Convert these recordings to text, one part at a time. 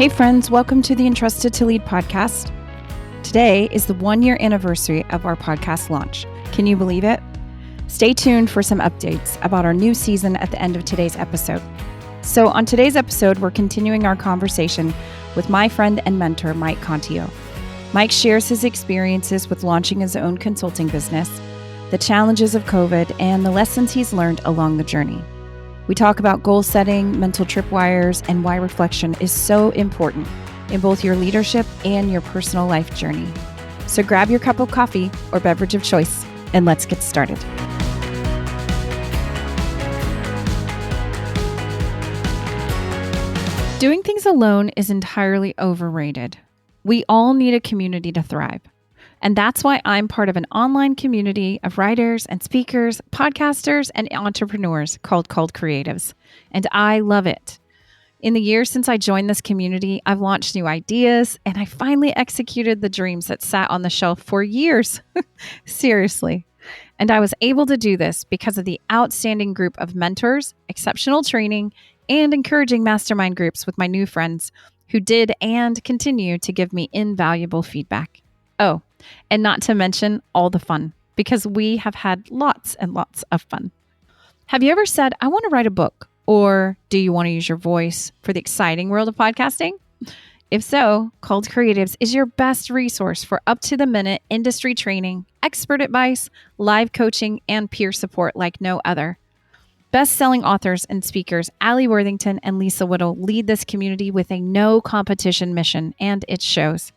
Hey friends, welcome to the Entrusted to Lead podcast. Today is the 1-year anniversary of our podcast launch. Can you believe it? Stay tuned for some updates about our new season at the end of today's episode. So on today's episode, we're continuing our conversation with my friend and mentor, Mike Kontio. Mike shares his experiences with launching his own consulting business, the challenges of COVID, and the lessons he's learned along the journey. We talk about goal setting, mental tripwires, and why reflection is so important in both your leadership and your personal life journey. So grab your cup of coffee or beverage of choice, and let's get started. Doing things alone is entirely overrated. We all need a community to thrive. And that's why I'm part of an online community of writers and speakers, podcasters, and entrepreneurs called Creatives. And I love it. In the years since I joined this community, I've launched new ideas, and I finally executed the dreams that sat on the shelf for years. Seriously. And I was able to do this because of the outstanding group of mentors, exceptional training, and encouraging mastermind groups with my new friends who did and continue to give me invaluable feedback. Oh, and not to mention all the fun, because we have had lots and lots of fun. Have you ever said, I want to write a book? Or do you want to use your voice for the exciting world of podcasting? If so, Called Creatives is your best resource for up-to-the-minute industry training, expert advice, live coaching, and peer support like no other. Best-selling authors and speakers Allie Worthington and Lisa Whittle lead this community with a no-competition mission, and it shows.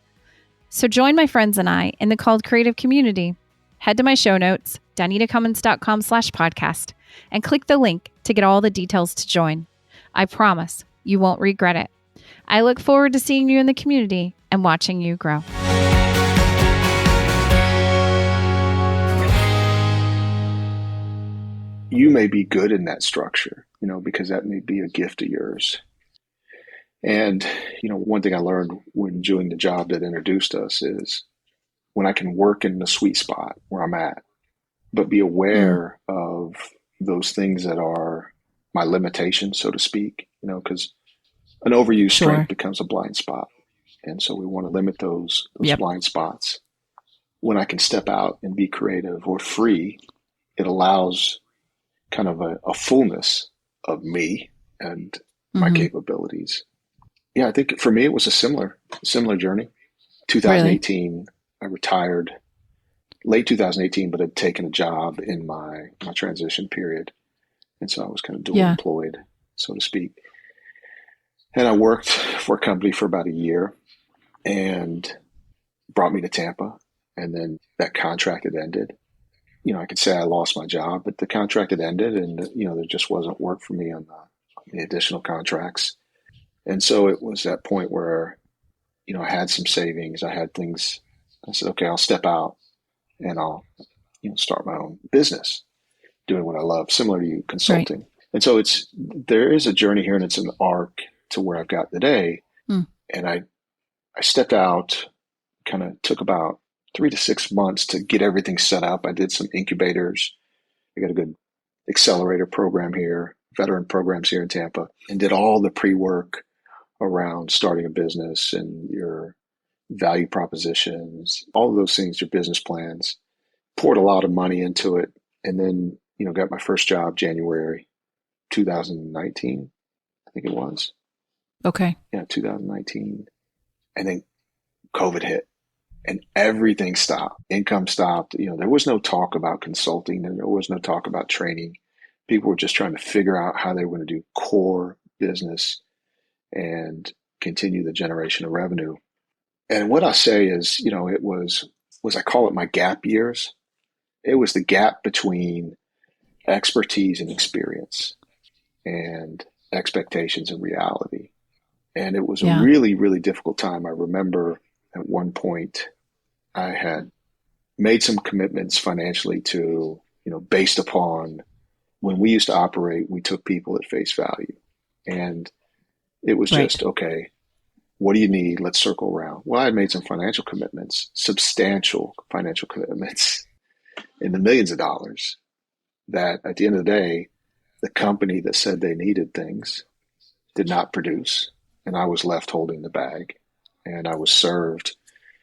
So join my friends and I in the Called Creative community. Head to my show notes, danitacummins.com/podcast, and click the link to get all the details to join. I promise you won't regret it. I look forward to seeing you in the community and watching you grow. You may be good in that structure, because that may be a gift of yours. And, one thing I learned when doing the job that introduced us is when I can work in the sweet spot where I'm at, but be aware of those things that are my limitations, so to speak, because an overused strength becomes a blind spot. And so we want to limit those blind spots. When I can step out and be creative or free, it allows kind of a fullness of me and my capabilities. Yeah, I think for me, it was a similar journey. 2018, really? I retired late 2018, but had taken a job in my transition period. And so I was kind of dual employed, so to speak. And I worked for a company for about a year and brought me to Tampa. And then that contract had ended. I could say I lost my job, but the contract had ended and, there just wasn't work for me on the additional contracts. And so it was that point where, I had some savings. I had things. I said, okay, I'll step out and I'll, start my own business doing what I love, similar to you, consulting. Right. And so there is a journey here and it's an arc to where I've got today. And I stepped out, kind of took about 3 to 6 months to get everything set up. I did some incubators. I got a good accelerator program here, veteran programs here in Tampa, and did all the pre-work around starting a business and your value propositions, all of those things, your business plans. Poured a lot of money into it. And then, got my first job January 2019, I think it was. Okay. Yeah, 2019. And then COVID hit. And everything stopped. Income stopped. There was no talk about consulting and there was no talk about training. People were just trying to figure out how they were going to do core business and continue the generation of revenue. And what I say is, it was I call it my gap years. It was the gap between expertise and experience and expectations and reality. And it was a really, really difficult time. I remember at one point I had made some commitments financially to, based upon when we used to operate, we took people at face value. And it was just, okay, what do you need? Let's circle around. Well, I had made some financial commitments, substantial financial commitments in the millions of dollars that at the end of the day, the company that said they needed things did not produce. and I was left holding the bag. And I was served,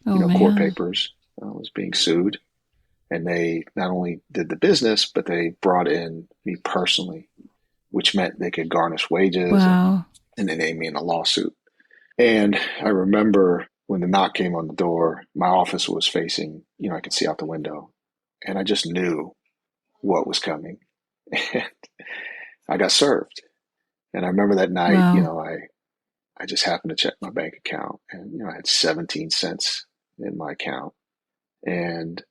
Oh, court man. papers. I was being sued. And they not only did the business, but they brought in me personally, which meant they could garnish wages, Wow. and they named me in a lawsuit. And I remember when the knock came on the door, my office was facing, I could see out the window, and I just knew what was coming. And I got served. And I remember that night, Wow. I just happened to check my bank account, and, I had 17 cents in my account. And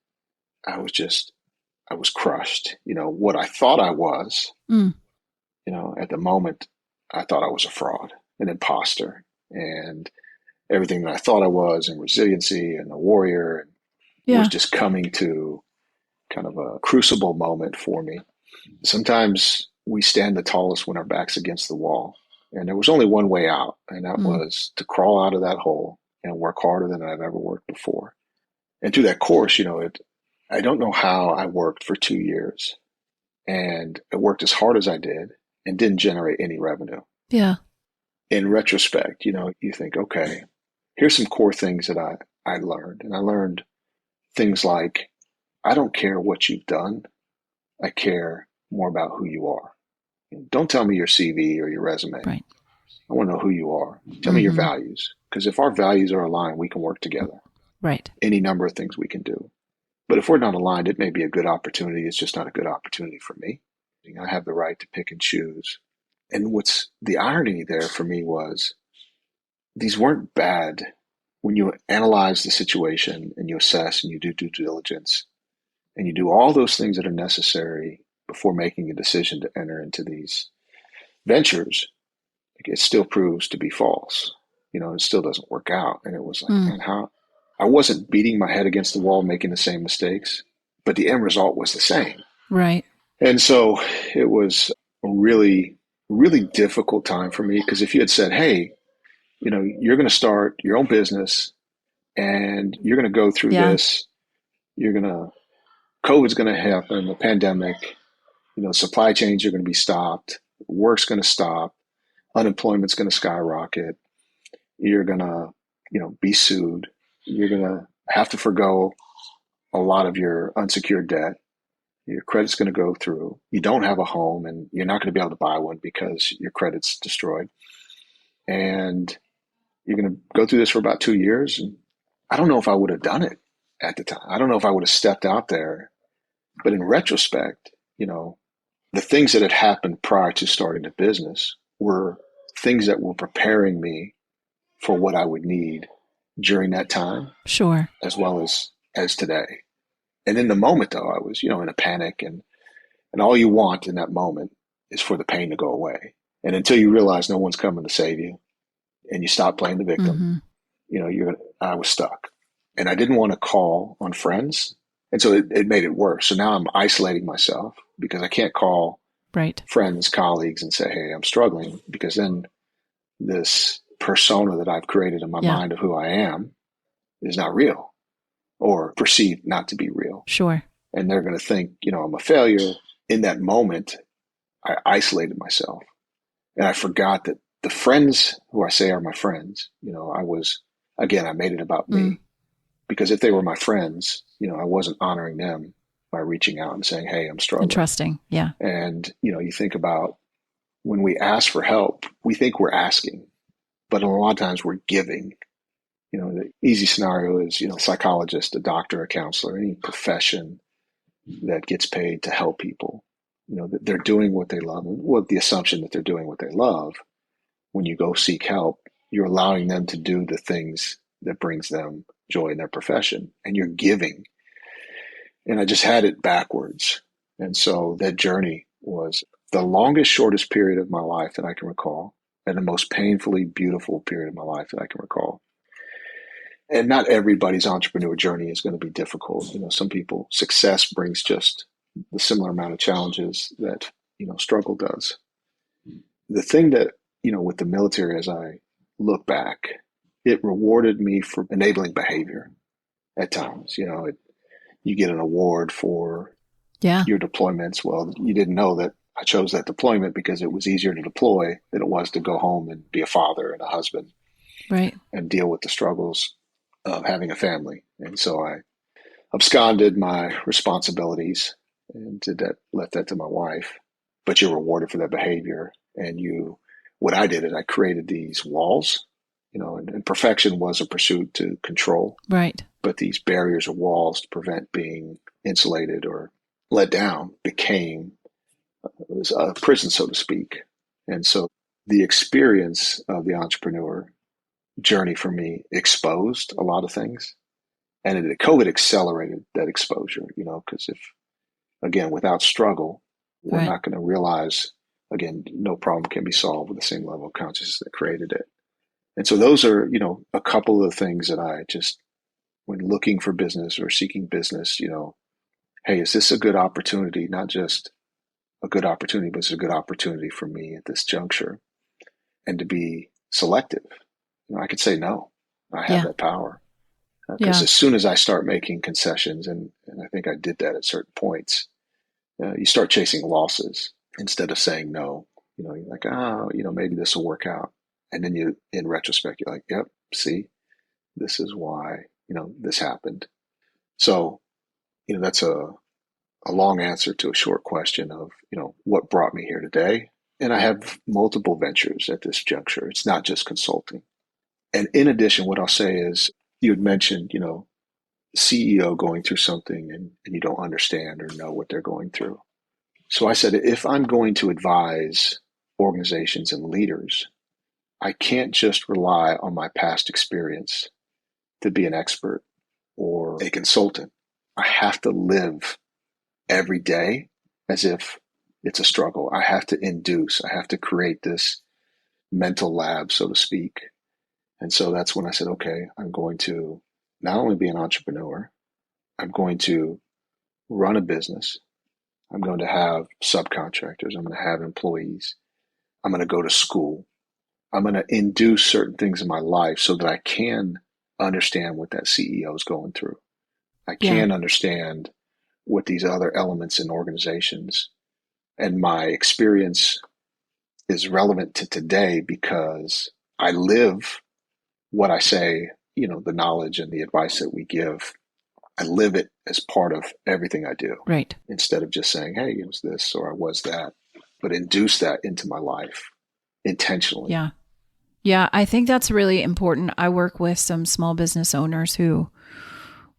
I was crushed. What I thought I was, Mm. at the moment, I thought I was a fraud, an imposter, and everything that I thought I was, and resiliency and a warrior, was Yeah. just coming to kind of a crucible moment for me. Sometimes we stand the tallest when our back's against the wall. And there was only one way out, and that was to crawl out of that hole and work harder than I've ever worked before. And through that course, I don't know how I worked for 2 years, and I worked as hard as I did and didn't generate any revenue. Yeah. In retrospect, you think, okay, here's some core things that I learned. And I learned things like, I don't care what you've done. I care more about who you are. Don't tell me your CV or your resume. Right. I want to know who you are. Tell me your values. Because if our values are aligned, we can work together. Right. Any number of things we can do. But if we're not aligned, it may be a good opportunity. It's just not a good opportunity for me. I have the right to pick and choose. And what's the irony there for me was, these weren't bad. When you analyze the situation and you assess and you do due diligence and you do all those things that are necessary before making a decision to enter into these ventures, it still proves to be false. It still doesn't work out. And it was like, man, how I wasn't beating my head against the wall, making the same mistakes, but the end result was the same. Right. And so it was a really, really difficult time for me, because if you had said, hey, you're going to start your own business and you're going to go through this, COVID's going to happen, the pandemic, supply chains are going to be stopped, work's going to stop, unemployment's going to skyrocket, you're going to, be sued, you're going to have to forgo a lot of your unsecured debt, your credit's going to go through, you don't have a home and you're not going to be able to buy one because your credit's destroyed. And you're going to go through this for about 2 years. And I don't know if I would have done it at the time. I don't know if I would have stepped out there. But in retrospect, the things that had happened prior to starting the business were things that were preparing me for what I would need during that time. Sure. As well as today. And in the moment, though, I was, in a panic, and all you want in that moment is for the pain to go away. And until you realize no one's coming to save you and you stop playing the victim, I was stuck. And I didn't want to call on friends. And so it made it worse. So now I'm isolating myself because I can't call friends, colleagues, and say, hey, I'm struggling, because then this persona that I've created in my mind of who I am is not real, or perceived not to be real. Sure. And they're going to think, I'm a failure. In that moment, I isolated myself, and I forgot that the friends who I say are my friends, I made it about me, because if they were my friends, I wasn't honoring them by reaching out and saying, hey, I'm struggling. Interesting. Yeah. And, you think about when we ask for help, we think we're asking, but a lot of times we're giving. The easy scenario is, a psychologist, a doctor, a counselor, any profession that gets paid to help people, that they're doing what they love, with the assumption that they're doing what they love. When you go seek help, you're allowing them to do the things that brings them joy in their profession, and you're giving. And I just had it backwards. And so that journey was the longest, shortest period of my life that I can recall, and the most painfully beautiful period of my life that I can recall. And not everybody's entrepreneur journey is going to be difficult. Some people, success brings just the similar amount of challenges that, struggle does. The thing that, with the military, as I look back, it rewarded me for enabling behavior at times. You get an award for your deployments. Well, you didn't know that I chose that deployment because it was easier to deploy than it was to go home and be a father and a husband, Right. and deal with the struggles of having a family. And so I absconded my responsibilities and left that to my wife. But you're rewarded for that behavior. And what I did is I created these walls, and perfection was a pursuit to control. Right. But these barriers or walls to prevent being insulated or let down became a prison, so to speak. And so the experience of the entrepreneur journey for me exposed a lot of things. And COVID accelerated that exposure, because again, without struggle, we're not going to realize, again, no problem can be solved with the same level of consciousness that created it. And so those are, a couple of the things that I just, when looking for business or seeking business, hey, is this a good opportunity? Not just a good opportunity, but it's a good opportunity for me at this juncture, and to be selective. I could say no. I have that power. Because as soon as I start making concessions, and I think I did that at certain points, you start chasing losses instead of saying no. You're like, maybe this will work out. And then in retrospect, you're like, yep, see, this is why, this happened. So, that's a long answer to a short question of, what brought me here today. And I have multiple ventures at this juncture. It's not just consulting. And in addition, what I'll say is, you had mentioned, CEO going through something and you don't understand or know what they're going through. So I said, if I'm going to advise organizations and leaders, I can't just rely on my past experience to be an expert or a consultant. I have to live every day as if it's a struggle. I have to I have to create this mental lab, so to speak. And so that's when I said, okay, I'm going to not only be an entrepreneur, I'm going to run a business. I'm going to have subcontractors. I'm going to have employees. I'm going to go to school. I'm going to induce certain things in my life so that I can understand what that CEO is going through. I can understand what these other elements in organizations, and my experience is relevant to today because I live what I say, the knowledge and the advice that we give. I live it as part of everything I do. Right. Instead of just saying, hey, it was this or I was that, but induce that into my life intentionally. Yeah. Yeah. I think that's really important. I work with some small business owners who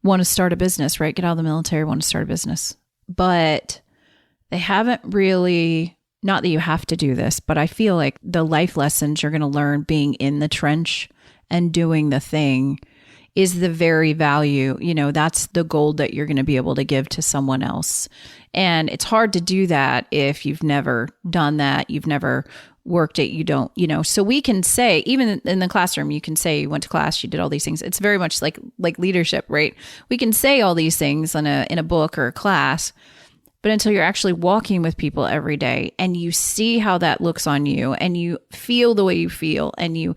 want to start a business, right? Get out of the military, want to start a business, but they haven't really, not that you have to do this, but I feel like the life lessons you're going to learn being in the trench and doing the thing is the very value, that's the gold that you're going to be able to give to someone else. And it's hard to do that if you've never done that, you've never worked it, you don't, so we can say, even in the classroom, you can say you went to class, you did all these things. It's very much like leadership, right? We can say all these things in a book or a class, but until you're actually walking with people every day and you see how that looks on you and you feel the way you feel and you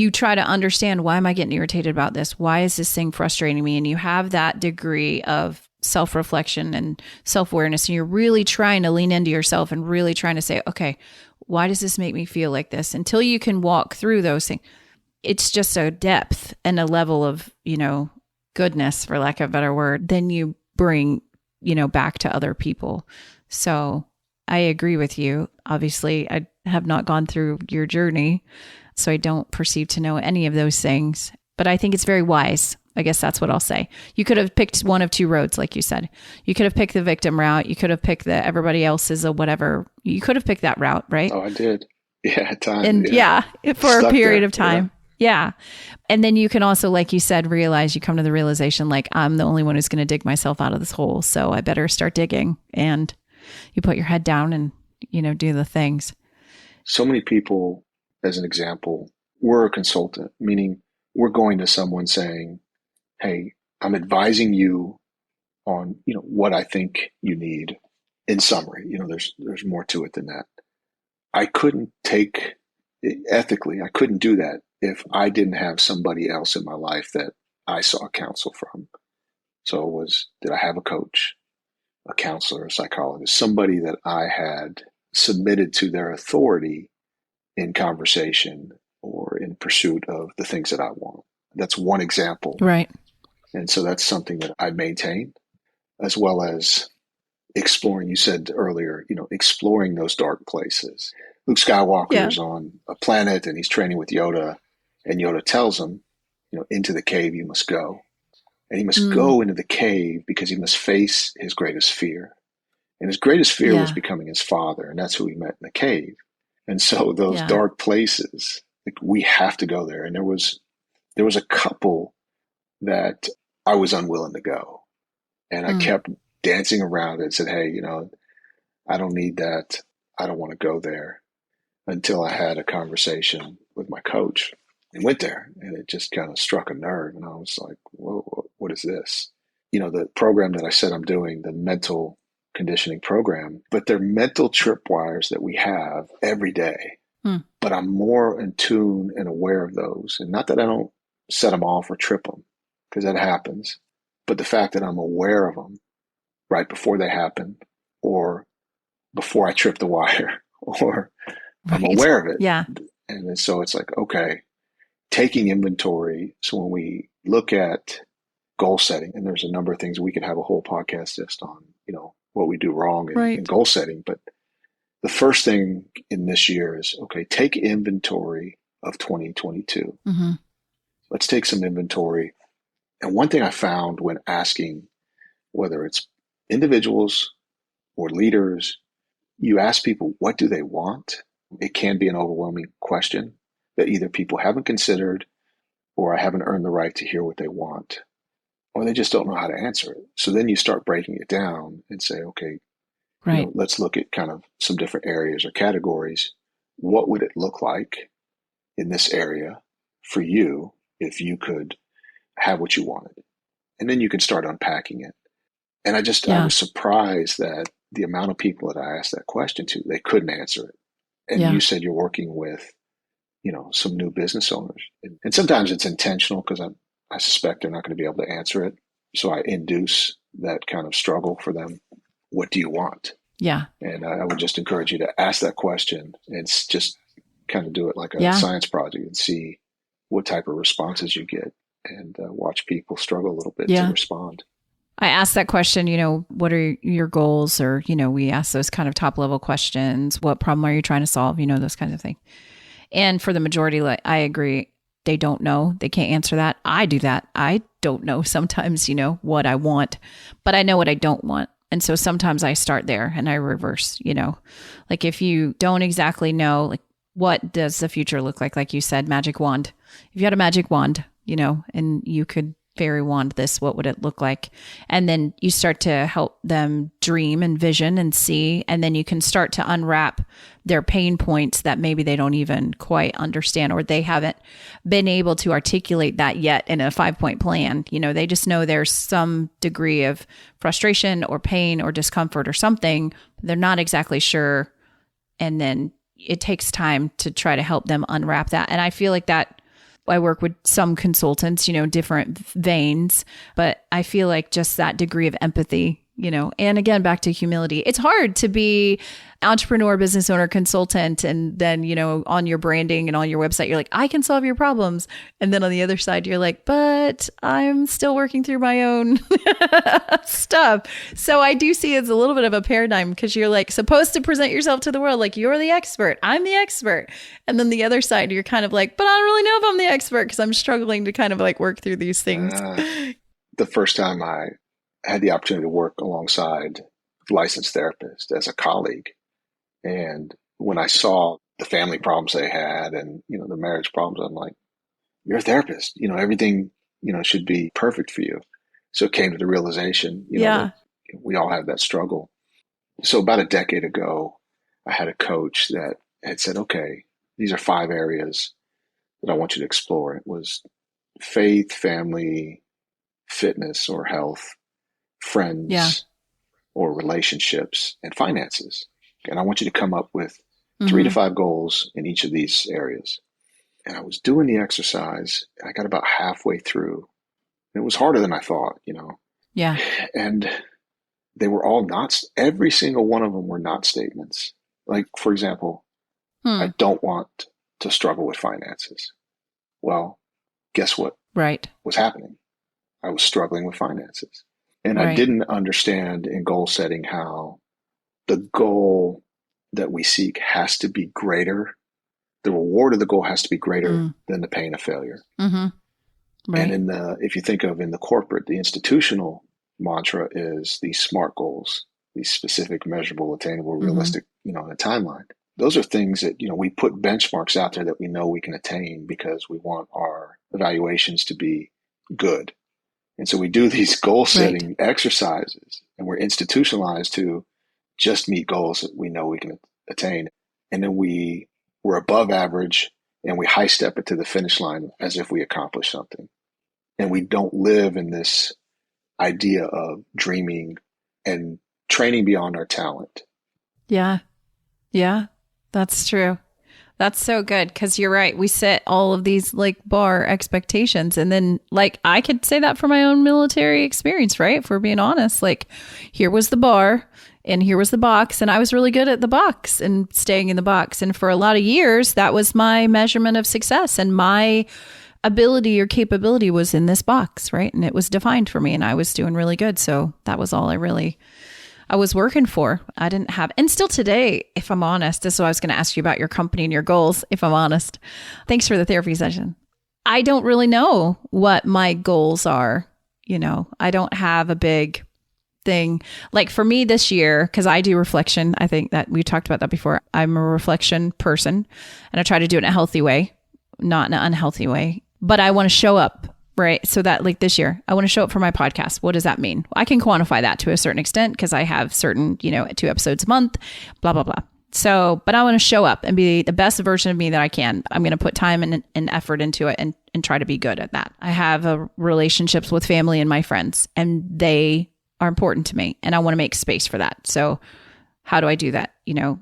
try to understand, why am I getting irritated about this? Why is this thing frustrating me? And you have that degree of self-reflection and self-awareness, and you're really trying to lean into yourself and really trying to say, okay, why does this make me feel like this? Until you can walk through those things, it's just a depth and a level of, goodness, for lack of a better word, then you bring, back to other people. So I agree with you. Obviously, I have not gone through your journey, so I don't perceive to know any of those things, but I think it's very wise. I guess that's what I'll say. You could have picked one of two roads, like you said. You could have picked the victim route. You could have picked the everybody else's or whatever. You could have picked that route, right? Oh, I did. Yeah, at times. And for a period of time. Yeah. And then you can also, like you said, realize, you come to the realization, like, I'm the only one who's going to dig myself out of this hole, so I better start digging. And you put your head down and, do the things. So many people, as an example, we're a consultant, meaning we're going to someone saying, hey, I'm advising you on, what I think you need. In summary, there's more to it than that. I couldn't ethically, I couldn't do that if I didn't have somebody else in my life that I sought counsel from. So did I have a coach, a counselor, a psychologist, somebody that I had submitted to their authority in conversation or in pursuit of the things that I want. That's one example. Right. And so that's something that I maintain, as well as exploring. You said earlier, exploring those dark places. Luke Skywalker is on a planet and he's training with Yoda, and Yoda tells him, into the cave you must go. And he must go into the cave because he must face his greatest fear. And his greatest fear was becoming his father, and that's who he met in the cave. And so those dark places, we have to go there. And there was a couple that I was unwilling to go. And I kept dancing around it and said, hey, I don't need that. I don't want to go there, until I had a conversation with my coach and went there. And it just kind of struck a nerve. And I was like, whoa, what is this? The program that I said I'm doing, the mental conditioning program, but they're mental tripwires that we have every day. But I'm more in tune and aware of those. And not that I don't set them off or trip them, because that happens. But the fact that I'm aware of them right before they happen, or before I trip the wire, or I'm aware of it. Yeah. And so it's like, okay, taking inventory. So when we look at goal setting, and there's a number of things we could have a whole podcast just on, what we do wrong in goal setting. But the first thing in this year is, okay, take inventory of 2022. Let's take some inventory. And one thing I found when asking, whether it's individuals or leaders, you ask people, what do they want? It can be an overwhelming question that either people haven't considered, or I haven't earned the right to hear what they want, or they just don't know how to answer it. So then you start breaking it down and say, okay, let's look at kind of some different areas or categories. What would it look like in this area for you if you could have what you wanted? And then you can start unpacking it. And I was surprised that the amount of people that I asked that question to, they couldn't answer it. And you said you're working with, some new business owners. And sometimes it's intentional, because I suspect they're not going to be able to answer it. So I induce that kind of struggle for them. What do you want? Yeah. And I would just encourage you to ask that question and just kind of do it like a science project and see what type of responses you get, and watch people struggle a little bit to respond. I asked that question, what are your goals? Or, we ask those kind of top level questions. What problem are you trying to solve? Those kinds of things. And for the majority, I agree. They don't know. They can't answer that. I do that. I don't know sometimes, what I want, but I know what I don't want. And so sometimes I start there and I reverse, like if you don't exactly know, like, what does the future look like you said, magic wand. If you had a magic wand, and you could fairy wand this, what would it look like? And then you start to help them dream and vision and see, and then you can start to unwrap their pain points that maybe they don't even quite understand, or they haven't been able to articulate that yet in a 5-point plan. They just know there's some degree of frustration or pain or discomfort or something. They're not exactly sure. And then it takes time to try to help them unwrap that. And I feel like that I work with some consultants, different veins, but I feel like just that degree of empathy, and again, back to humility. It's hard to be entrepreneur, business owner, consultant. And then, on your branding and on your website, you're like, I can solve your problems. And then on the other side, you're like, but I'm still working through my own stuff. So I do see it's a little bit of a paradigm, because you're like supposed to present yourself to the world like you're the expert. I'm the expert. And then the other side, you're kind of like, but I don't really know if I'm the expert, because I'm struggling to kind of like work through these things. The first time I had the opportunity to work alongside a licensed therapist as a colleague, and when I saw the family problems they had and, the marriage problems, I'm like, you're a therapist, everything, should be perfect for you. So it came to the realization, that we all have that struggle. So about a decade ago, I had a coach that had said, okay, these are 5 areas that I want you to explore. It was faith, family, fitness or health, friends or relationships, and finances. And I want you to come up with 3 to 5 goals in each of these areas. And I was doing the exercise, and I got about halfway through. And it was harder than I thought, Yeah. And they were all not, every single one of them were not statements. Like, for example, I don't want to struggle with finances. Well, guess what Right. was happening? I was struggling with finances. And I Right. didn't understand in goal setting how the goal that we seek has to be greater. The reward of the goal has to be greater than the pain of failure. Mm-hmm. Right. And if you think of in the corporate, the institutional mantra is these SMART goals, these specific, measurable, attainable, realistic, in a timeline. Those are things that, we put benchmarks out there that we know we can attain because we want our evaluations to be good. And so we do these goal setting exercises, and we're institutionalized to just meet goals that we know we can attain. And then we're above average and we high step it to the finish line as if we accomplished something. And we don't live in this idea of dreaming and training beyond our talent. Yeah. Yeah, that's true. That's so good. Because you're right. We set all of these like bar expectations. And then like I could say that for my own military experience, right? If we're being honest, like here was the bar and here was the box. And I was really good at the box and staying in the box. And for a lot of years, that was my measurement of success. And my ability or capability was in this box, right? And it was defined for me and I was doing really good. So that was all I was working for. I didn't have, and still today, if I'm honest, this is what I was going to ask you about your company and your goals, if I'm honest. Thanks for the therapy session. I don't really know what my goals are. I don't have a big thing. Like for me this year, because I do reflection, I think that we talked about that before. I'm a reflection person and I try to do it in a healthy way, not in an unhealthy way, but I want to show up. Right. So that like this year, I want to show up for my podcast. What does that mean? I can quantify that to a certain extent because I have certain, 2 episodes a month, blah, blah, blah. So, but I want to show up and be the best version of me that I can. I'm going to put time and effort into it and try to be good at that. I have relationships with family and my friends, and they are important to me and I want to make space for that. So how do I do that?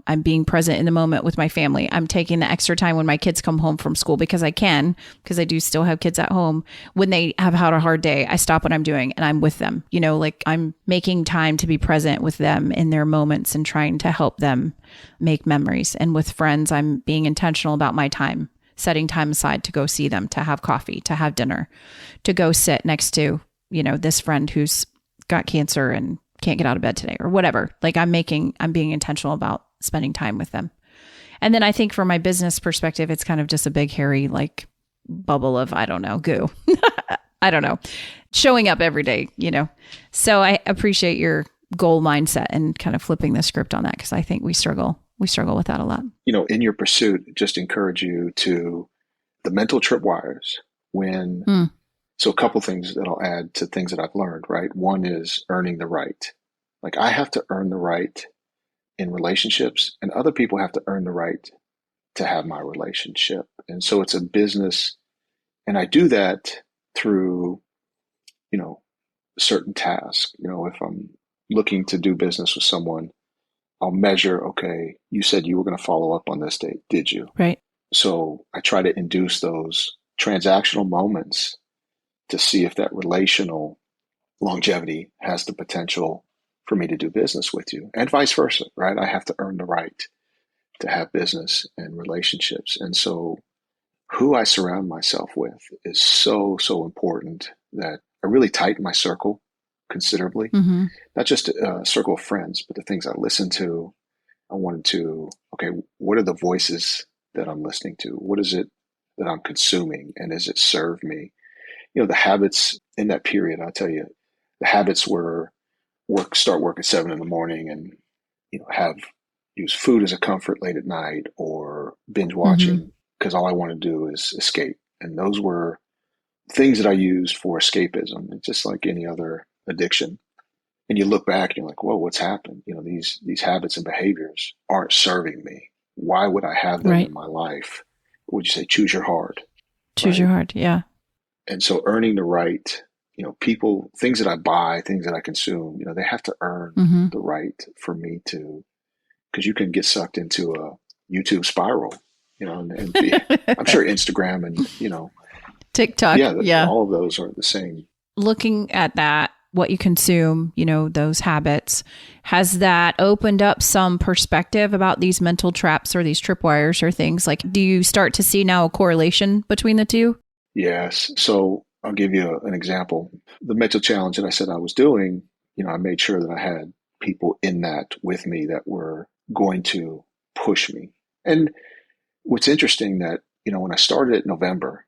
I'm being present in the moment with my family. I'm taking the extra time when my kids come home from school because I do still have kids at home. When they have had a hard day, I stop what I'm doing and I'm with them. Like I'm making time to be present with them in their moments and trying to help them make memories. And with friends, I'm being intentional about my time, setting time aside to go see them, to have coffee, to have dinner, to go sit next to, this friend who's got cancer and can't get out of bed today or whatever. Like I'm being intentional about spending time with them. And then I think from my business perspective, it's kind of just a big, hairy, like bubble of, I don't know, goo. I don't know, showing up every day, So I appreciate your goal mindset and kind of flipping the script on that. Cause I think we struggle with that a lot. In your pursuit, just encourage you to the mental tripwires So a couple things that I'll add to things that I've learned, right? One is earning the right. Like I have to earn the right in relationships, and other people have to earn the right to have my relationship. And so it's a business, and I do that through, certain tasks. If I'm looking to do business with someone, I'll measure, okay, you said you were going to follow up on this date. Did you? Right. So I try to induce those transactional moments to see if that relational longevity has the potential for me to do business with you, and vice versa, right? I have to earn the right to have business and relationships. And so who I surround myself with is so, so important that I really tighten my circle considerably, not just a circle of friends, but the things I listen to. I wanted to, okay, what are the voices that I'm listening to? What is it that I'm consuming? And does it serve me? The habits in that period, I'll tell you, the habits were start work at 7 a.m. and, use food as a comfort late at night or binge watching because all I want to do is escape. And those were things that I used for escapism. It's just like any other addiction. And you look back and you're like, whoa, what's happened? These habits and behaviors aren't serving me. Why would I have them in my life? Would you say choose your hard? Choose your hard. Yeah. And so earning the right, people, things that I buy, things that I consume, they have to earn the right for me to, because you can get sucked into a YouTube spiral, and I'm sure Instagram and, TikTok. all of those are the same. Looking at that, what you consume, those habits. Has that opened up some perspective about these mental traps or these tripwires or things? Like, do you start to see now a correlation between the two? Yes. So I'll give you an example. The mental challenge that I said I was doing, I made sure that I had people in that with me that were going to push me. And what's interesting that, when I started it in November,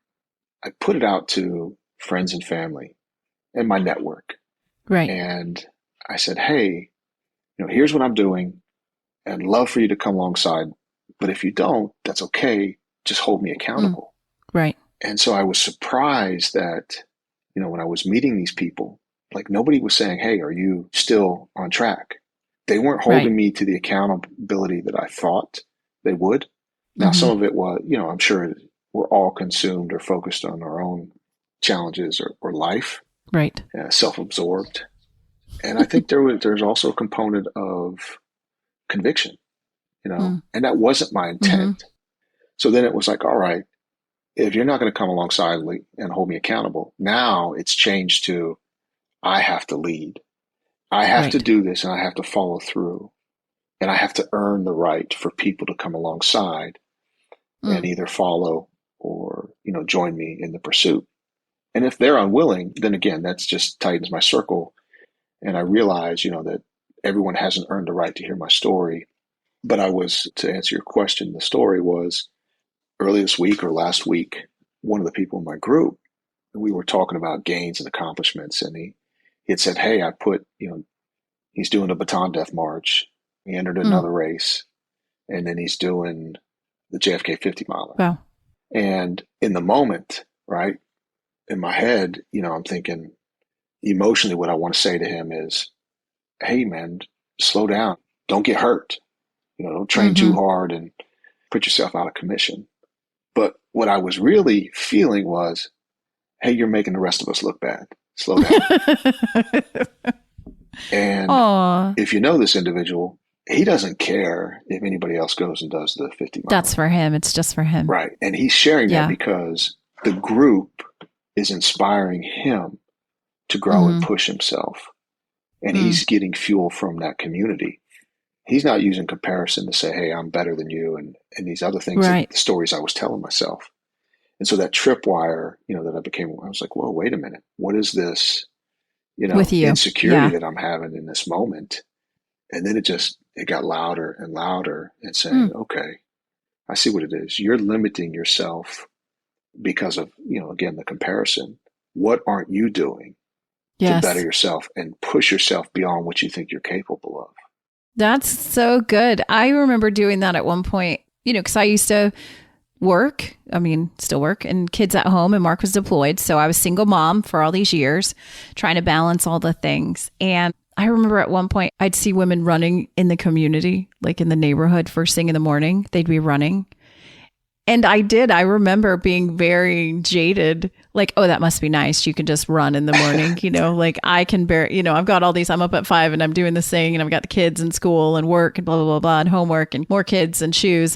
I put it out to friends and family and my network. Right. And I said, hey, here's what I'm doing. I'd love for you to come alongside. But if you don't, that's okay. Just hold me accountable. Right. And so I was surprised that, when I was meeting these people, like nobody was saying, hey, are you still on track? They weren't holding me to the accountability that I thought they would. Now, some of it was, I'm sure we're all consumed or focused on our own challenges or life. Right. Self-absorbed. And I think there's also a component of conviction, and that wasn't my intent. So then it was like, all right, if you're not going to come alongside and hold me accountable, now it's changed to, I have to lead. I have to do this and I have to follow through. And I have to earn the right for people to come alongside and either follow or, join me in the pursuit. And if they're unwilling, then again, that's just tightens my circle. And I realize, that everyone hasn't earned the right to hear my story. But to answer your question, the story was early this week or last week, one of the people in my group, we were talking about gains and accomplishments. And he had said, hey, he's doing a baton death march. He entered another race. And then he's doing the JFK 50 miler. Wow. And in the moment, right, in my head, I'm thinking emotionally what I want to say to him is, hey, man, slow down. Don't get hurt. Don't train too hard and put yourself out of commission. But what I was really feeling was, hey, you're making the rest of us look bad. Slow down. And if you know this individual, he doesn't care if anybody else goes and does the 50 mile. That's for him. It's just for him. Right. And he's sharing that because the group is inspiring him to grow and push himself. And he's getting fuel from that community. He's not using comparison to say, hey, I'm better than you and these other things, the stories I was telling myself. And so that tripwire, that I was like, whoa, wait a minute. What is this, with you? Insecurity that I'm having in this moment? And then it got louder and louder and saying, okay, I see what it is. You're limiting yourself because of, again, the comparison. What aren't you doing to better yourself and push yourself beyond what you think you're capable of? That's so good. I remember doing that at one point, because I used to still work and kids at home, and Mark was deployed. So I was single mom for all these years, trying to balance all the things. And I remember at one point I'd see women running in the community, like in the neighborhood, first thing in the morning, they'd be running. And I remember being very jaded, like, oh, that must be nice. You can just run in the morning, like I can bear, I've got all these, I'm up at 5 and I'm doing this thing and I've got the kids in school and work and blah, blah, blah, blah, and homework and more kids and shoes.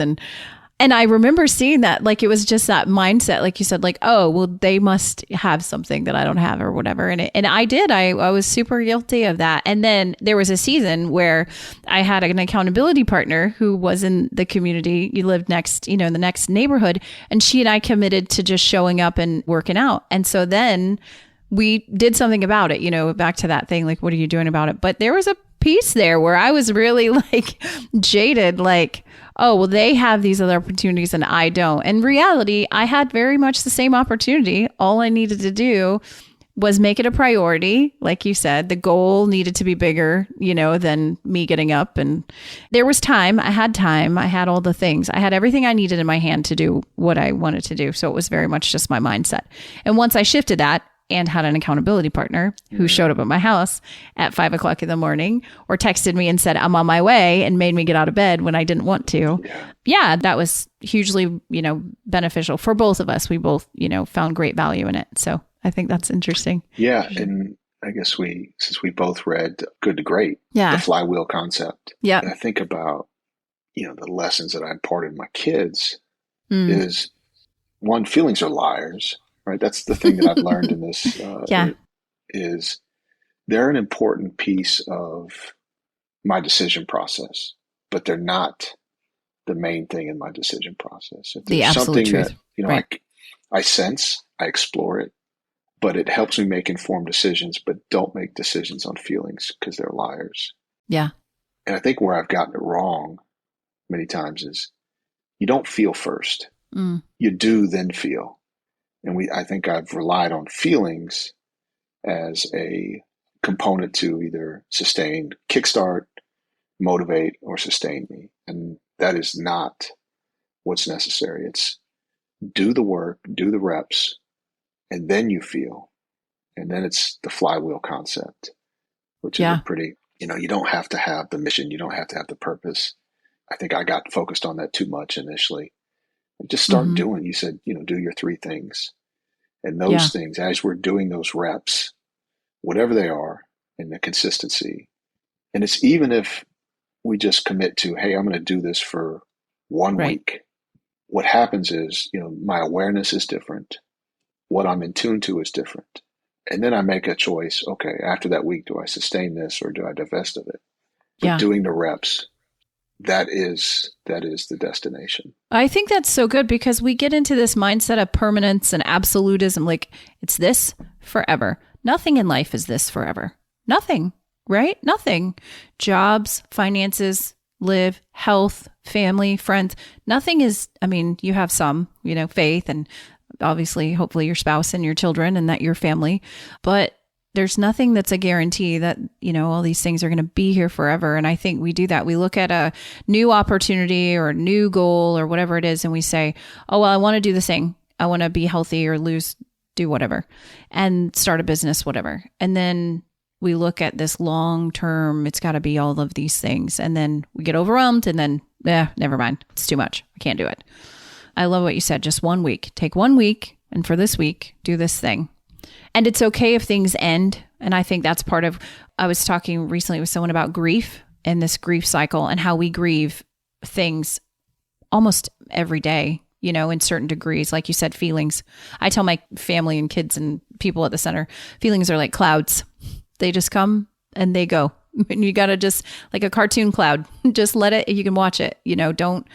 And I remember seeing that, like, it was just that mindset, like you said, like, oh, well, they must have something that I don't have or whatever. And I was super guilty of that. And then there was a season where I had an accountability partner who was in the community. You lived next, in the next neighborhood. And she and I committed to just showing up and working out. And so then we did something about it, back to that thing, like, what are you doing about it? But there was a piece there where I was really like jaded, like, oh, well, they have these other opportunities and I don't. In reality, I had very much the same opportunity. All I needed to do was make it a priority. Like you said, the goal needed to be bigger, than me getting up. And there was time. I had all the things. I had everything I needed in my hand to do what I wanted to do. So it was very much just my mindset. And once I shifted that, and had an accountability partner who showed up at my house at 5 o'clock in the morning or texted me and said, I'm on my way, and made me get out of bed when I didn't want to. Yeah, that was hugely, beneficial for both of us. We both, found great value in it. So I think that's interesting. Yeah. And I guess since we both read Good to Great, the flywheel concept. Yeah. And I think about, the lessons that I imparted to my kids is, one, feelings are liars. Right. That's the thing that I've learned in this is they're an important piece of my decision process, but they're not the main thing in my decision process. If The there's absolute something truth. that, you know, Right. I sense, I explore it, but it helps me make informed decisions, but don't make decisions on feelings because they're liars. Yeah. And I think where I've gotten it wrong many times is you don't feel first. Mm. You do, then feel. And I think I've relied on feelings as a component to either sustain, kickstart, motivate, or sustain me. And that is not what's necessary. It's do the work, do the reps, and then you feel. And then it's the flywheel concept, which is a pretty, you don't have to have the mission. You don't have to have the purpose. I think I got focused on that too much initially. Just start doing, you said, do your 3 things. And those things, as we're doing those reps, whatever they are, and the consistency. And it's even if we just commit to, hey, I'm going to do this for 1 week. What happens is, my awareness is different. What I'm in tune to is different. And then I make a choice. Okay, after that week, do I sustain this or do I divest of it? But doing the reps, that is the destination. I think that's so good because we get into this mindset of permanence and absolutism. Like it's this forever. Nothing in life is this forever. Nothing, right? Nothing. Jobs, finances, live, health, family, friends. Nothing is, you have some, faith and obviously, hopefully your spouse and your children and that your family, but there's nothing that's a guarantee that, all these things are going to be here forever. And I think we do that. We look at a new opportunity or a new goal or whatever it is. And we say, oh, well, I want to do this thing. I want to be healthy or do whatever and start a business, whatever. And then we look at this long term, it's got to be all of these things. And then we get overwhelmed and then, never mind. It's too much. I can't do it. I love what you said. Just 1 week. Take 1 week. And for this week, do this thing. And it's okay if things end. And I think that's part of, I was talking recently with someone about grief and this grief cycle and how we grieve things almost every day, in certain degrees. Like you said, feelings. I tell my family and kids and people at the center, feelings are like clouds. They just come and they go. And you got to just like a cartoon cloud, just let it, you can watch it, don't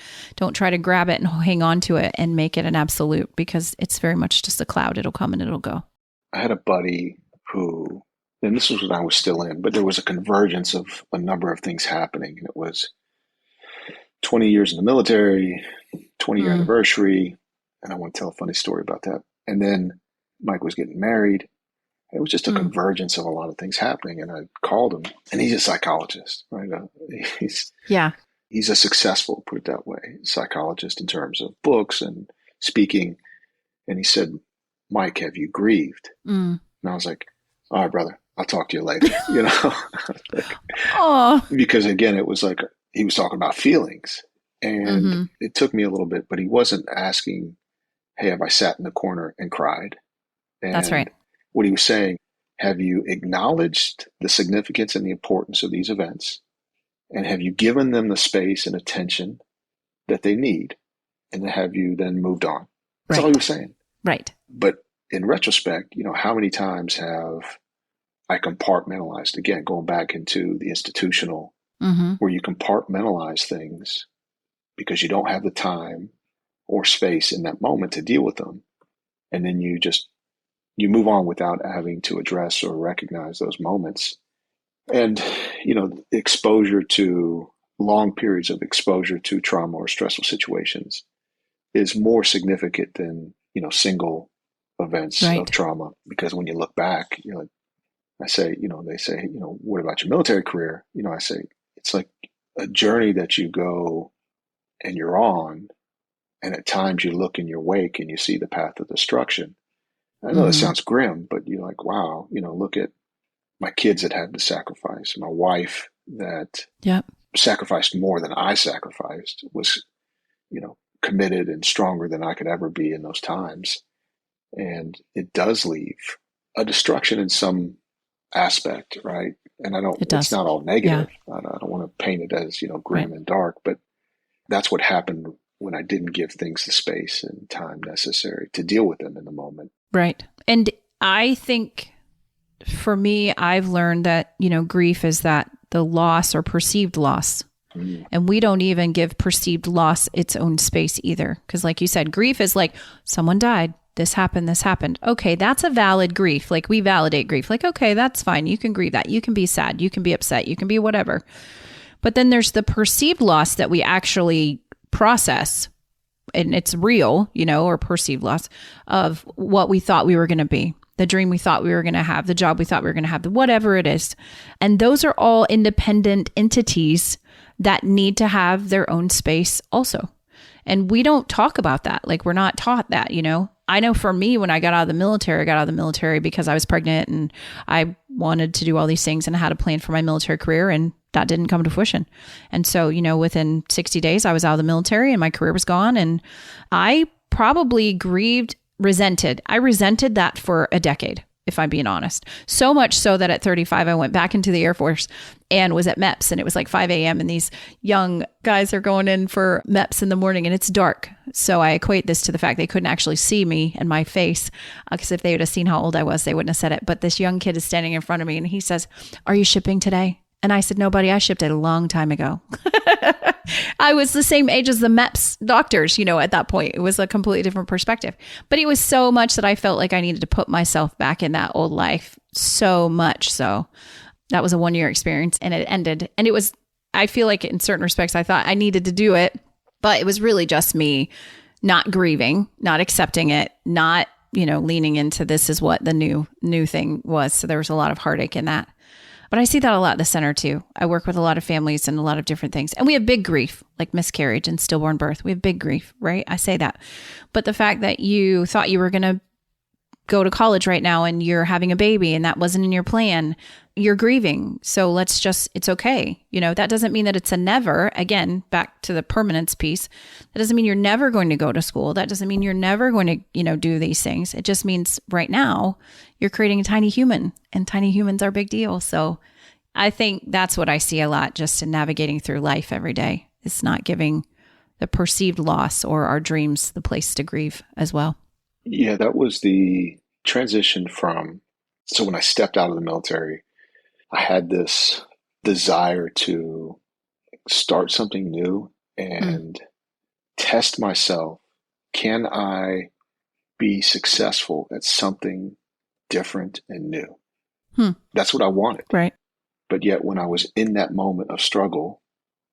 try to grab it and hang on to it and make it an absolute because it's very much just a cloud. It'll come and it'll go. I had a buddy who, and this was when I was still in, but there was a convergence of a number of things happening. And it was 20 years in the military, 20-year anniversary. And I want to tell a funny story about that. And then Mike was getting married. It was just a convergence of a lot of things happening. And I called him, and he's a psychologist, right? He's a successful, put it that way, psychologist in terms of books and speaking. And he said, Mike, have you grieved? And I was like, all right, brother, I'll talk to you later, because again, it was like, he was talking about feelings and it took me a little bit, but he wasn't asking, hey, have I sat in the corner and cried? And that's right. What he was saying, have you acknowledged the significance and the importance of these events? And have you given them the space and attention that they need? And have you then moved on? That's all he was saying. Right. But in retrospect, how many times have I compartmentalized, again, going back into the institutional, where you compartmentalize things because you don't have the time or space in that moment to deal with them. And then you move on without having to address or recognize those moments. And, exposure to long periods of exposure to trauma or stressful situations is more significant than, single events of trauma. Because when you look back, I say, they say, what about your military career? I say, it's like a journey that you go and you're on. And at times you look in your wake and you see the path of destruction. I know that sounds grim, but you're like, wow, look at my kids that had to sacrifice, my wife that sacrificed more than I sacrificed, was, committed and stronger than I could ever be in those times. And it does leave a destruction in some aspect, right? And it's not all negative. Yeah. I don't want to paint it as, grim and dark, but that's what happened when I didn't give things the space and time necessary to deal with them in the moment. Right. And I think for me, I've learned that, grief is that the loss or perceived loss. And we don't even give perceived loss its own space either. Because like you said, grief is like someone died. This happened. This happened. Okay, that's a valid grief. Like we validate grief. Like, okay, that's fine. You can grieve that. You can be sad. You can be upset. You can be whatever. But then there's the perceived loss that we actually process. And it's real, or perceived loss of what we thought we were going to be, the dream we thought we were going to have, the job we thought we were going to have, whatever it is. And those are all independent entities that need to have their own space also. And we don't talk about that. Like we're not taught that, I know for me, when I got out of the military, I got out of the military because I was pregnant and I wanted to do all these things and I had a plan for my military career, and that didn't come to fruition. And so, within 60 days, I was out of the military and my career was gone. And I probably resented. I resented that for a decade, if I'm being honest. So much so that at 35, I went back into the Air Force and was at MEPS, and it was like 5 a.m. and these young guys are going in for MEPS in the morning and it's dark. So I equate this to the fact they couldn't actually see me and my face, because if they would have seen how old I was, they wouldn't have said it. But this young kid is standing in front of me and he says, "Are you shipping today?" And I said, "No, buddy, I shipped it a long time ago." I was the same age as the MEPS doctors, at that point. It was a completely different perspective. But it was so much that I felt like I needed to put myself back in that old life. So much so. That was a 1-year experience and it ended. And it was, I feel like in certain respects, I thought I needed to do it. But it was really just me not grieving, not accepting it, not, leaning into this is what the new thing was. So there was a lot of heartache in that. But I see that a lot at the center too. I work with a lot of families and a lot of different things. And we have big grief, like miscarriage and stillborn birth. We have big grief, right? I say that. But the fact that you thought you were going to go to college right now and you're having a baby and that wasn't in your plan, you're grieving. So it's okay. That doesn't mean that it's a never. Again, back to the permanence piece. That doesn't mean you're never going to go to school. That doesn't mean you're never going to, do these things. It just means right now you're creating a tiny human, and tiny humans are a big deal. So I think that's what I see a lot just in navigating through life every day. It's not giving the perceived loss or our dreams the place to grieve as well. Yeah, that was the transition from, so when I stepped out of the military, I had this desire to start something new and test myself. Can I be successful at something different and new? That's what I wanted. Right. But yet when I was in that moment of struggle,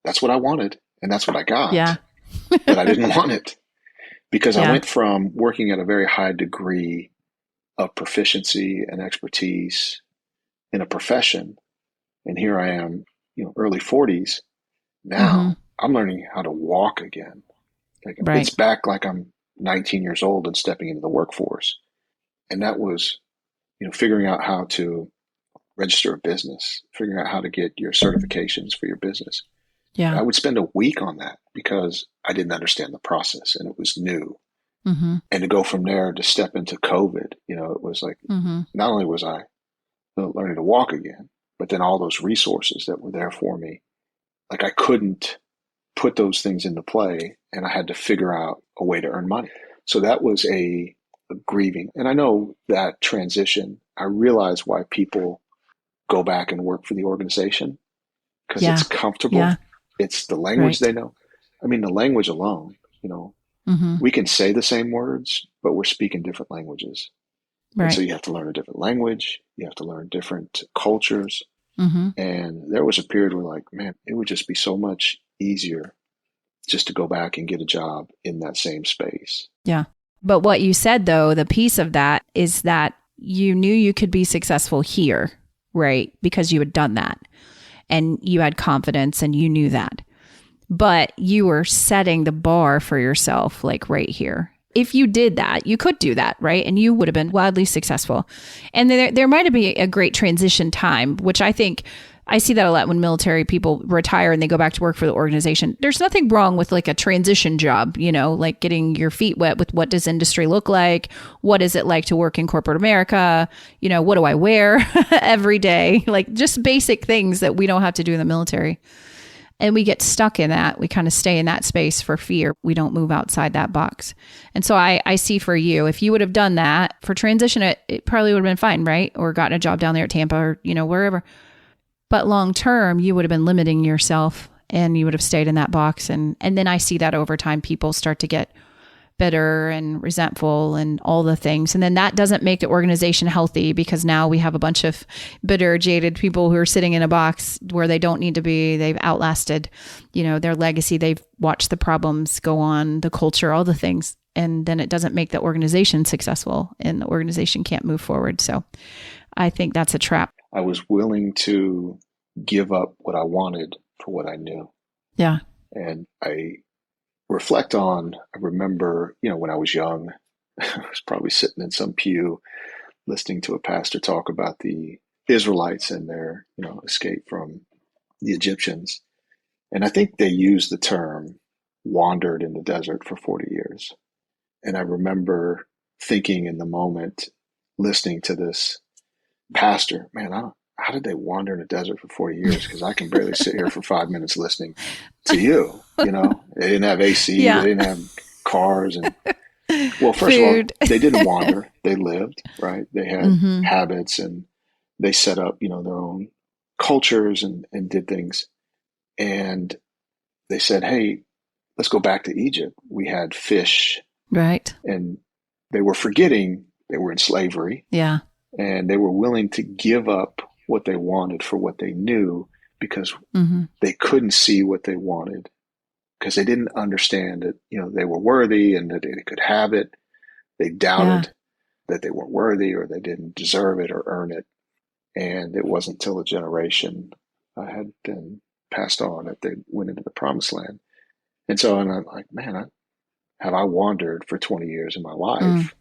that's what I wanted and that's what I got. Yeah. But I didn't want it because I went from working at a very high degree of proficiency and expertise in a profession. And here I am, early 40s. Now I'm learning how to walk again. It's back like I'm 19 years old and stepping into the workforce. And that was, figuring out how to register a business, figuring out how to get your certifications for your business. Yeah. I would spend a week on that because I didn't understand the process and it was new. And to go from there to step into COVID, it was like, not only was I learning to walk again, but then all those resources that were there for me, like I couldn't put those things into play and I had to figure out a way to earn money. So that was a grieving. And I know that transition, I realize why people go back and work for the organization because it's comfortable. Yeah. It's the language they know. I mean, the language alone, we can say the same words, but we're speaking different languages. Right. And so you have to learn a different language. You have to learn different cultures. And there was a period where like, man, it would just be so much easier just to go back and get a job in that same space. Yeah. But what you said though, the piece of that is that you knew you could be successful here, right? Because you had done that and you had confidence and you knew that. But you were setting the bar for yourself, like right here. If you did that, you could do that, right? And you would have been wildly successful. And there might have been a great transition time, which I think I see that a lot when military people retire and they go back to work for the organization. There's nothing wrong with like a transition job, like getting your feet wet with what does industry look like? What is it like to work in corporate America? What do I wear every day? Like just basic things that we don't have to do in the military. And we get stuck in that. We kind of stay in that space for fear. We don't move outside that box. And so I see for you, if you would have done that for transition, it probably would have been fine, right? Or gotten a job down there at Tampa or, wherever. But long term, you would have been limiting yourself and you would have stayed in that box. And then I see that over time, people start to get bitter and resentful and all the things. And then that doesn't make the organization healthy because now we have a bunch of bitter, jaded people who are sitting in a box where they don't need to be. They've outlasted, their legacy. They've watched the problems go on, the culture, all the things. And then it doesn't make the organization successful and the organization can't move forward. So I think that's a trap. I was willing to give up what I wanted for what I knew. Yeah. And I remember, when I was young, I was probably sitting in some pew listening to a pastor talk about the Israelites and their, escape from the Egyptians. And I think they used the term wandered in the desert for 40 years. And I remember thinking in the moment, listening to this pastor, man, how did they wander in the desert for 40 years? Because I can barely sit here for 5 minutes listening to you. They didn't have AC, Yeah. They didn't have cars. And well, first Food. of all, they didn't wander. They lived, right? They had habits and they set up, their own cultures and did things. And they said, hey, let's go back to Egypt. We had fish. Right. And they were forgetting they were in slavery. Yeah. And they were willing to give up what they wanted for what they knew because they couldn't see what they wanted because they didn't understand that, they were worthy and that they could have it. They doubted that they weren't worthy or they didn't deserve it or earn it. And it wasn't until a generation had been passed on that they went into the promised land. And so I'm like, man, have I wandered for 20 years in my life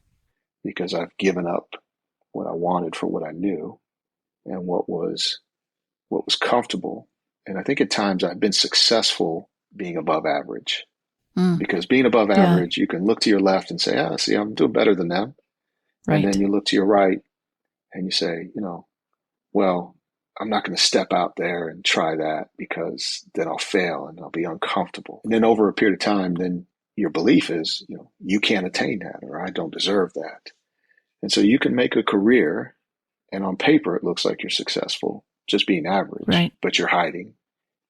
because I've given up what I wanted for what I knew and what was comfortable. And I think at times I've been successful being above average because being above average, you can look to your left and say, see, I'm doing better than them. Right. And then you look to your right and you say, well, I'm not going to step out there and try that because then I'll fail and I'll be uncomfortable. And then over a period of time, then your belief is, you can't attain that or I don't deserve that. And so you can make a career and on paper, it looks like you're successful, just being average, right. But you're hiding.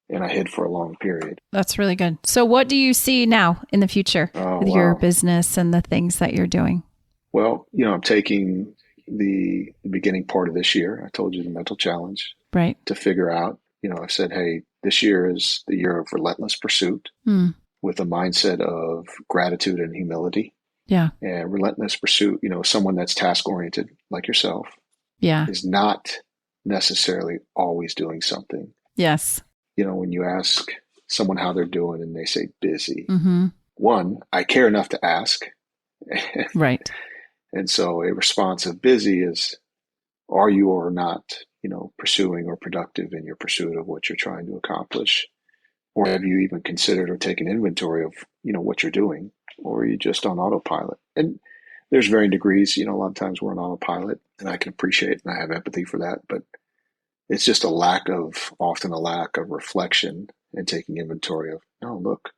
And I hid for a long period. That's really good. So what do you see now in the future with your business and the things that you're doing? Well, I'm taking the beginning part of this year. I told you the mental challenge. Right. To figure out, I said, hey, this year is the year of relentless pursuit with a mindset of gratitude and humility. Yeah. And relentless pursuit, someone that's task oriented like yourself. Yeah. Is not necessarily always doing something. Yes. When you ask someone how they're doing and they say busy, one, I care enough to ask. Right. And so a response of busy is, are you or not, pursuing or productive in your pursuit of what you're trying to accomplish? Or have you even considered or taken inventory of, what you're doing? Or are you just on autopilot? And there's varying degrees, a lot of times we're on autopilot and I can appreciate and I have empathy for that, but it's just often a lack of reflection and taking inventory of, no, look,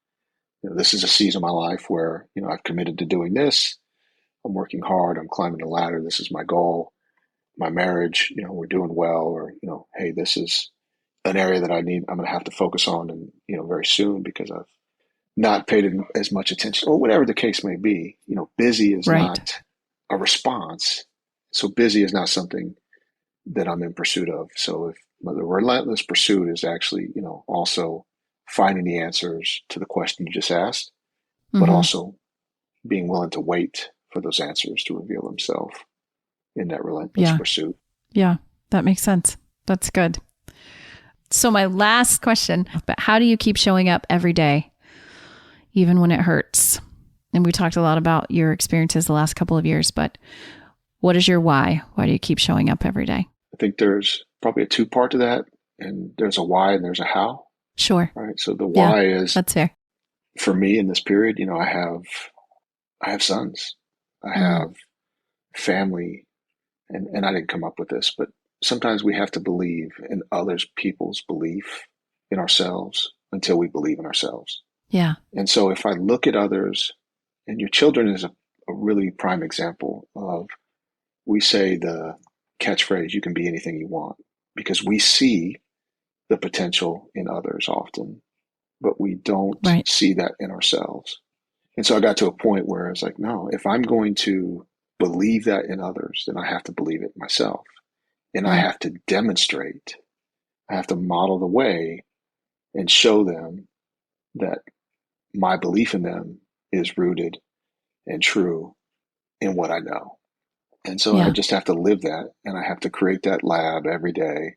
this is a season of my life where, I've committed to doing this. I'm working hard. I'm climbing the ladder. This is my goal. My marriage, we're doing well, or, hey, this is an area that I'm going to have to focus on and, very soon because I've not paid as much attention or whatever the case may be. Busy is not a response. So busy is not something that I'm in pursuit of. So if the relentless pursuit is actually, also finding the answers to the question you just asked, but also being willing to wait for those answers to reveal themselves in that relentless pursuit. Yeah, that makes sense. That's good. So my last question, but how do you keep showing up every day, even when it hurts? And we talked a lot about your experiences the last couple of years, but what is your why? Why do you keep showing up every day? I think there's probably a two-part to that, and there's a why and there's a how. Sure. Right. So the why is, that's fair. For me in this period, I have sons, I have family, and I didn't come up with this, but sometimes we have to believe in people's belief in ourselves until we believe in ourselves. Yeah. And so if I look at others, and your children is a really prime example of, we say the catchphrase, you can be anything you want, because we see the potential in others often, but we don't see that in ourselves. And so I got to a point where I was like, no, if I'm going to believe that in others, then I have to believe it myself. And I have to demonstrate, I have to model the way and show them that my belief in them is rooted and true in what I know. And so I just have to live that, and I have to create that lab every day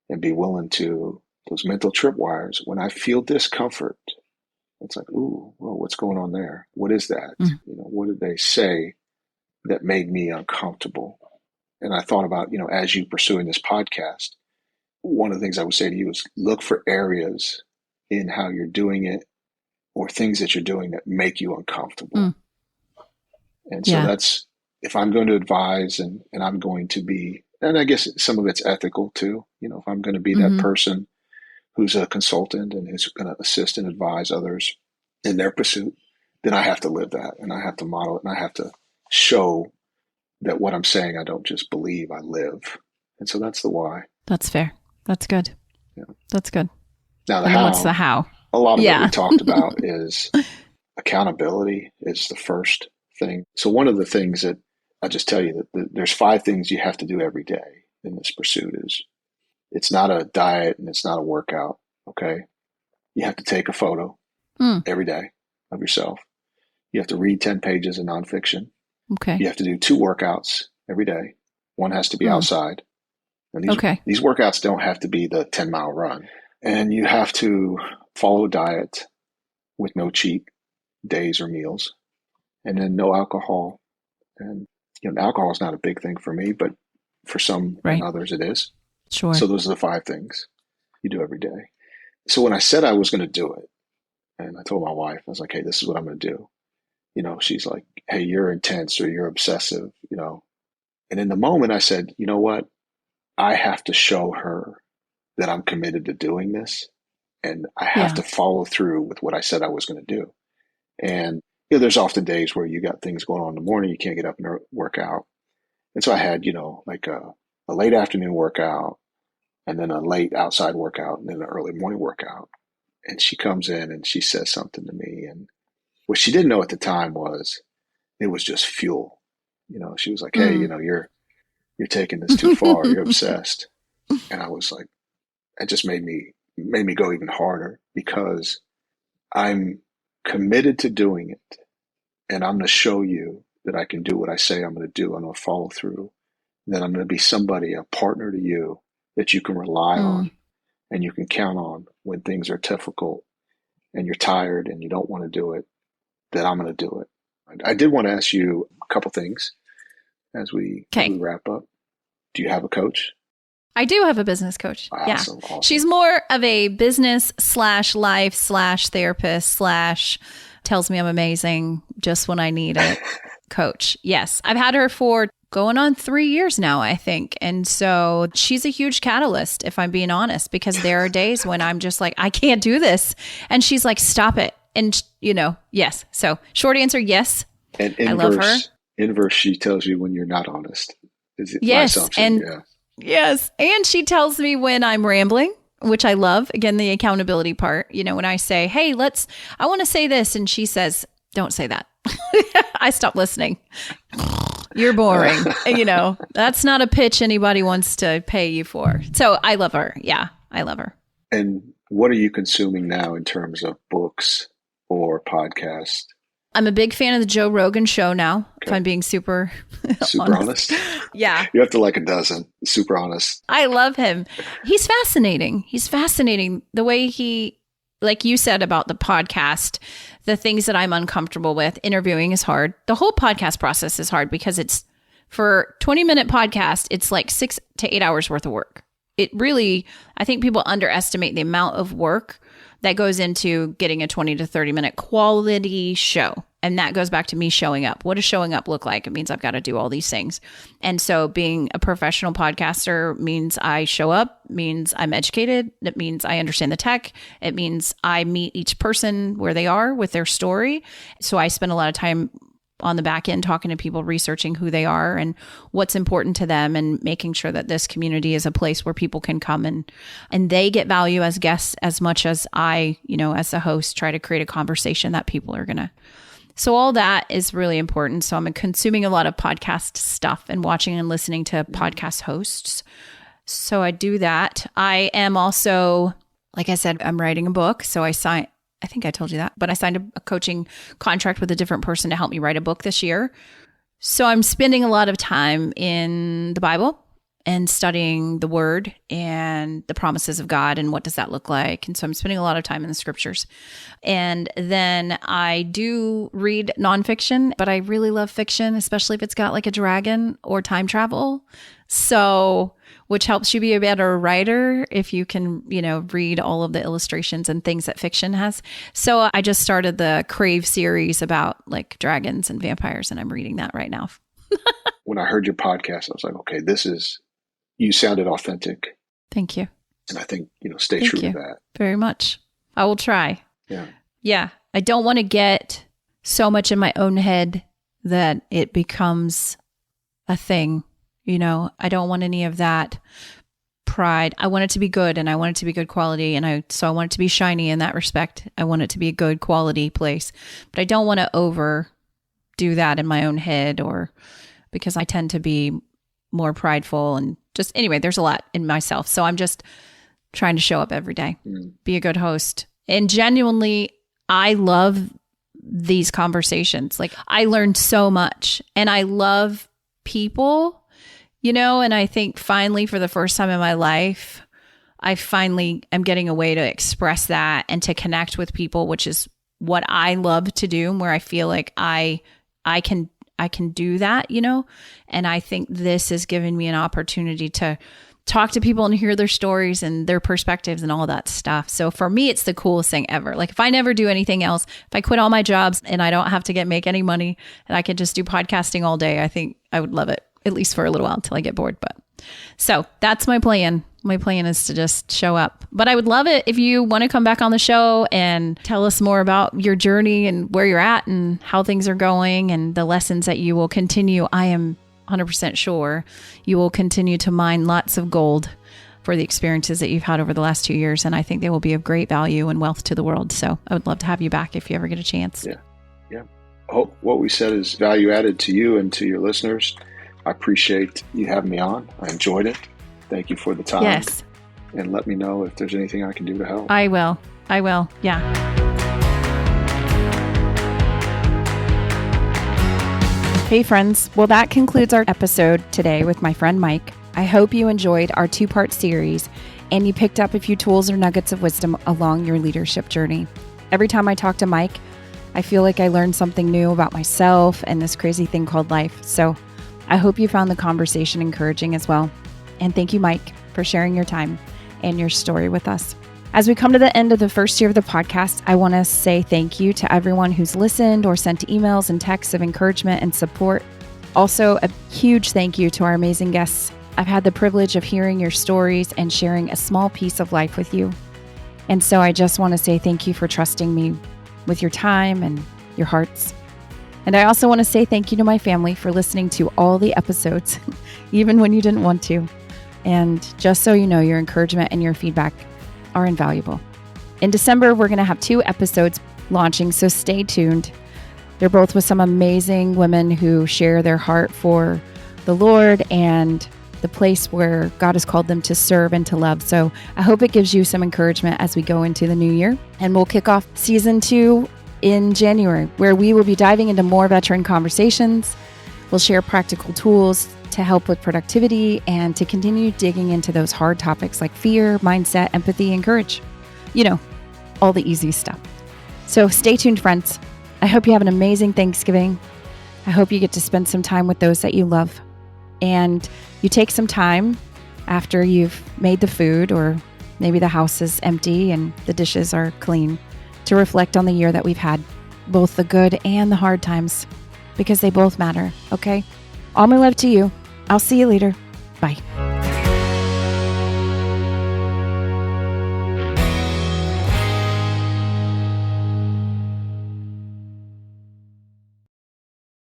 and be willing to, those mental tripwires, when I feel discomfort, it's like, ooh, well, what's going on there? What is that? What did they say that made me uncomfortable? And I thought about, as you pursuing this podcast, one of the things I would say to you is look for areas in how you're doing it or things that you're doing that make you uncomfortable. And so that's, if I'm going to advise and I'm going to be, and I guess some of it's ethical too, if I'm going to be that person who's a consultant and who's going to assist and advise others in their pursuit, then I have to live that, and I have to model it, and I have to show that what I'm saying, I don't just believe, I live. And so that's the why. That's fair. That's good. Yeah. That's good. Now the how. What's the how? A lot of what we talked about is accountability is the first thing. So one of the things that I'll just tell you that there's 5 things you have to do every day in this pursuit is, it's not a diet and it's not a workout. Okay. You have to take a photo every day of yourself. You have to read 10 pages of nonfiction. Okay. You have to do 2 workouts every day. One has to be outside. And these workouts don't have to be the 10-mile run. And you have to follow a diet with no cheat days or meals, and then no alcohol. And alcohol is not a big thing for me, but for some and others it is. Sure. So those are the 5 things you do every day. So when I said I was going to do it, and I told my wife, I was like, hey, this is what I'm going to do. She's like, hey, you're intense or you're obsessive, And in the moment I said, you know what? I have to show her that I'm committed to doing this, and I have to follow through with what I said I was going to do. And there's often days where you got things going on in the morning, you can't get up and work out. And so I had, like a late afternoon workout, and then a late outside workout, and then an early morning workout. And she comes in and she says something to me. And what she didn't know at the time was it was just fuel. She was like, hey, you're taking this too far. You're obsessed. And I was like, it just made me go even harder, because I'm committed to doing it. And I'm going to show you that I can do what I say I'm going to do. I'm going to follow through. And then I'm going to be somebody, a partner to you that you can rely on and you can count on when things are difficult and you're tired and you don't want to do it, that I'm going to do it. I did want to ask you a couple things as we wrap up. Do you have a coach? I do have a business coach. Awesome. She's more of a business /life /therapist / tells me I'm amazing just when I need it coach. Yes. I've had her for going on 3 years now, I think. And so she's a huge catalyst, if I'm being honest, because there are days when I'm just like, I can't do this. And she's like, stop it. And, yes. So short answer, yes. And I love her. Inverse, she tells you when you're not honest. Is it yes. my assumption? Yes. And she tells me when I'm rambling, which I love. Again, the accountability part, when I say, hey, I want to say this. And she says, don't say that. I stop listening. You're boring. That's not a pitch anybody wants to pay you for. So I love her. Yeah, I love her. And what are you consuming now in terms of books or podcasts? I'm a big fan of the Joe Rogan show now, if I'm being super honest. Yeah. You have to like a dozen. Super honest. I love him. He's fascinating. The way he, like you said about the podcast, the things that I'm uncomfortable with. Interviewing is hard. The whole podcast process is hard because it's, for 20-minute podcast, it's like 6 to 8 hours worth of work. It really, I think people underestimate the amount of work that goes into getting a 20 to 30 minute quality show. And that goes back to me showing up. What does showing up look like? It means I've got to do all these things. And so being a professional podcaster means I show up, means I'm educated. It means I understand the tech. It means I meet each person where they are with their story. So I spend a lot of time on the back end talking to people, researching who they are and what's important to them, and making sure that this community is a place where people can come and they get value as guests as much as I, as a host, try to create a conversation that people are going to. So all that is really important. So I'm consuming a lot of podcast stuff and watching and listening to podcast hosts. So I do that. I am also, like I said, I'm writing a book. So I think I told you that, but I signed a coaching contract with a different person to help me write a book this year. So I'm spending a lot of time in the Bible and studying the Word and the promises of God and what does that look like. And so I'm spending a lot of time in the scriptures. And then I do read nonfiction, but I really love fiction, especially if it's got like a dragon or time travel. So, which helps you be a better writer if you can, read all of the illustrations and things that fiction has. So I just started the Crave series about like dragons and vampires, and I'm reading that right now. When I heard your podcast, I was like, okay, you sounded authentic. Thank you. And I think, stay true to that. Very much. I will try. Yeah. Yeah. I don't want to get so much in my own head that it becomes a thing. I don't want any of that pride. I want it to be good, and I want it to be good quality. And so I want it to be shiny in that respect. I want it to be a good quality place, but I don't want to overdo that in my own head, or because I tend to be more prideful and just, anyway, there's a lot in myself. So I'm just trying to show up every day, be a good host. And genuinely, I love these conversations. Like, I learned so much, and I love people, and I think finally, for the first time in my life, I finally am getting a way to express that and to connect with people, which is what I love to do, and where I feel like I can do that, and I think this has given me an opportunity to talk to people and hear their stories and their perspectives and all that stuff. So for me, it's the coolest thing ever. Like, if I never do anything else, if I quit all my jobs and I don't have to make any money and I could just do podcasting all day, I think I would love it, at least for a little while until I get bored. But so that's my plan. My plan is to just show up. But I would love it if you want to come back on the show and tell us more about your journey and where you're at and how things are going and the lessons that you will continue. I am 100% sure you will continue to mine lots of gold for the experiences that you've had over the last 2 years. And I think they will be of great value and wealth to the world. So I would love to have you back if you ever get a chance. Yeah. I hope what we said is value added to you and to your listeners. I appreciate you having me on. I enjoyed it. Thank you for the time. Yes. And let me know if there's anything I can do to help. I will. Yeah. Hey friends. Well, that concludes our episode today with my friend Mike. I hope you enjoyed our 2-part series and you picked up a few tools or nuggets of wisdom along your leadership journey. Every time I talk to Mike, I feel like I learned something new about myself and this crazy thing called life. So I hope you found the conversation encouraging as well. And thank you, Mike, for sharing your time and your story with us. As we come to the end of the first year of the podcast, I want to say thank you to everyone who's listened or sent emails and texts of encouragement and support. Also, a huge thank you to our amazing guests. I've had the privilege of hearing your stories and sharing a small piece of life with you. And so I just want to say thank you for trusting me with your time and your hearts. And I also want to say thank you to my family for listening to all the episodes, even when you didn't want to. And just so you know, your encouragement and your feedback are invaluable. In December, we're going to have 2 episodes launching, so stay tuned. They're both with some amazing women who share their heart for the Lord and the place where God has called them to serve and to love. So I hope it gives you some encouragement as we go into the new year. And we'll kick off season 2 in January, where we will be diving into more veteran conversations. We'll share practical tools to help with productivity and to continue digging into those hard topics like fear, mindset, empathy, and courage. All the easy stuff. So stay tuned, friends. I hope you have an amazing Thanksgiving. I hope you get to spend some time with those that you love. And you take some time after you've made the food, or maybe the house is empty and the dishes are clean, to reflect on the year that we've had both the good and the hard times, because they both matter, okay? All my love to you. I'll see you later. Bye.